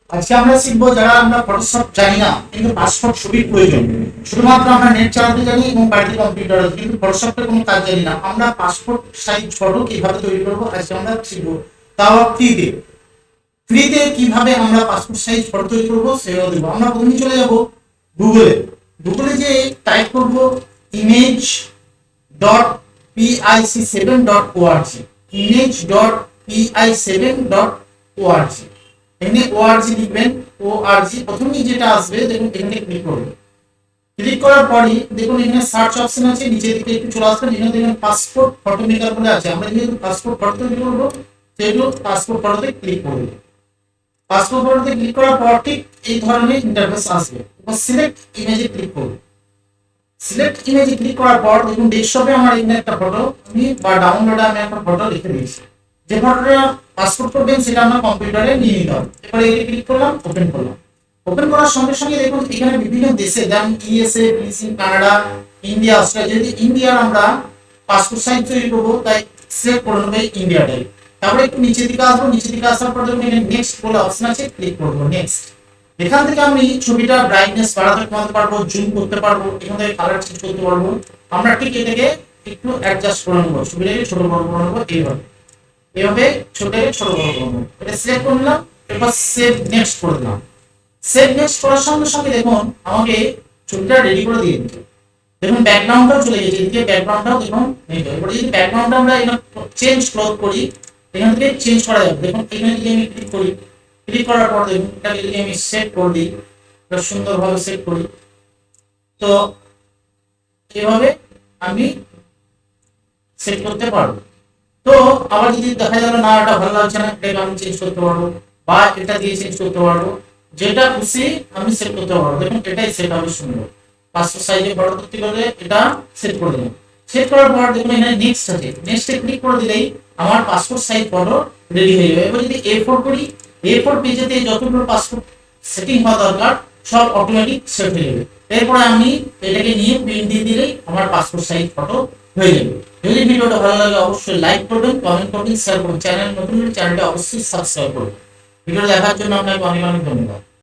আজকে আমরা শিখবো যারা আমরা ফটোশপ জানি না কিন্তু পাসপোর্ট ছবির প্রয়োজন, শুধুমাত্র আমরা নেট চালাতে জানি এবং বাড়িতে কম্পিউটার আছে কিন্তু ফটোশপের কোনো কাজ জানি না। আমরা পাসপোর্ট সাইজ ফটো কিভাবে তৈরি করবো আজকে আমরা শিখবো, তাও ফ্রিতে। ফ্রিতে কিভাবে আমরা পাসপোর্ট সাইজ ফটো তৈরি করবো সেটাও দেবো। আমরা প্রথমে চলে যাব গুগলে। গুগলে যে টাইপ করব image dot PIC 7.org, image dot PI 7.org। এখানে ওআরজি লিখবেন, ওআরজি প্রথমেই যেটা আসবে দেখুন এখানে ক্লিক করবেন। ক্লিক করার পরই দেখুন এখানে সার্চ অপশন আছে, নিচের দিকে একটু চলে আসবেন, এখানে দেখুন পাসপোর্ট ফটো মেকার বলে আছে। আমরা যেহেতু পাসপোর্ট ফটো তৈরি করবো সেহেতু পাসপোর্ট ফটোতে ক্লিক করব। পাসপোর্ট ফটোতে ক্লিক করার পর ঠিক এই ধরনের ইন্টারফেস আসবে। এবার সিলেক্ট ইমেজে ক্লিক করব। সিলেক্ট ইমেজে ক্লিক করার পর দেখুন ডেস্কটপে আমার এখানে একটা ফটো আমি বা ডাউনলোডে আমি একটা ফটো লিখে দিয়েছি। যে ফটোটা পাসপোর্ট করবেন সেটা আমরা কম্পিউটারে নিয়ে নিতে হবে। এবারে এখানে ক্লিক করলাম, ওপেন করলাম। ওপেন করার সঙ্গে সঙ্গে দেখুন এখানে বিভিন্ন দেশে যেমন USA, BC, Canada, India, Australia, যদি ইন্ডিয়ার আমরা পাসপোর্ট সাইজ তৈরি করবো তাই সিলেক্ট করে নেবে ইন্ডিয়াটাই। তারপরে একটু নিচের দিকে আসবো, নিচের দিকে আসার পর দেখুন এখানে নেক্সট বলে অপশন আছে, ক্লিক করবো নেক্সট। এখান থেকে আমি ছবিটা ব্রাইটনেস বাড়াতে কমাতে পারবো, জুম করতে পারবো, এখান থেকে কালার চেঞ্জ করতে পারবো। আমরা ঠিক এটাকে একটু অ্যাডজাস্ট করে নেবো, ছবিটাকে ছোট বড় করে নেবো এইভাবে। এভাবে ছোট ছোট বড় করবো। এটা সিলেক্ট করলাম, এরপর সেভ নেক্সট করে দিলাম। সেভ নেক্সট করার সঙ্গে সঙ্গে দেখুন আমাকে ছবিটা রেডি করে দিয়ে দিচ্ছে। দেখুন ব্যাকগ্রাউন্ডটাও চলে গেছে, এদিকে ব্যাকগ্রাউন্ডটাও দেখুন নেই। এবারে যদি ব্যাকগ্রাউন্ডটা আমরা চেঞ্জ ক্লোজ করি এখান থেকে চেঞ্জ করা যাবে। দেখুন এখানে যদি আমি ক্লিক করি, ক্লিক করার পর দেখুন এটাকে যদি আমি সেট করে দিই, এটা সুন্দরভাবে সেট করি, তো এভাবে আমি সেট করতে পারবো। তো আবার যদি দেখা গেল না এটা ভালো লাগছে না, এটাকে আমি চেঞ্জ করতে পারবো বা এটা দিয়ে চেঞ্জ করতে পারবো, যেটা খুশি আমি সেট করতে পারবো। দেখুন এটাই সেট হবে সুন্দর। পাসপোর্ট সাইজে ফটো করতে গেলে এটা সেট করে দিলাম। সেট করার পর দেখুন এখানে নেক্সট আছে, নেক্সটে ক্লিক করে দিলেই আমার পাসপোর্ট সাইজ ফটো রেডি হয়ে যাবে। এবার যদি A4 করি, A4 পেজেতে যতগুলো পাসপোর্ট সেটিং হওয়া দরকার সব অটোমেটিক সেট হয়ে যাবে। এরপরে আমি এটাকে নিয়ে প্রিন্ট দিয়ে দিলেই আমার পাসপোর্ট সাইজ ফটো হয়ে যাবে। যদি ভিডিওটা ভালো লাগে অবশ্যই লাইক করবেন, কমেন্ট করবেন, শেয়ার করবেন। চ্যানেল নতুন হলে চ্যানেলটা অবশ্যই সাবস্ক্রাইব করবেন। ভিডিও দেখার জন্য আপনাকে অনেক অনেক ধন্যবাদ।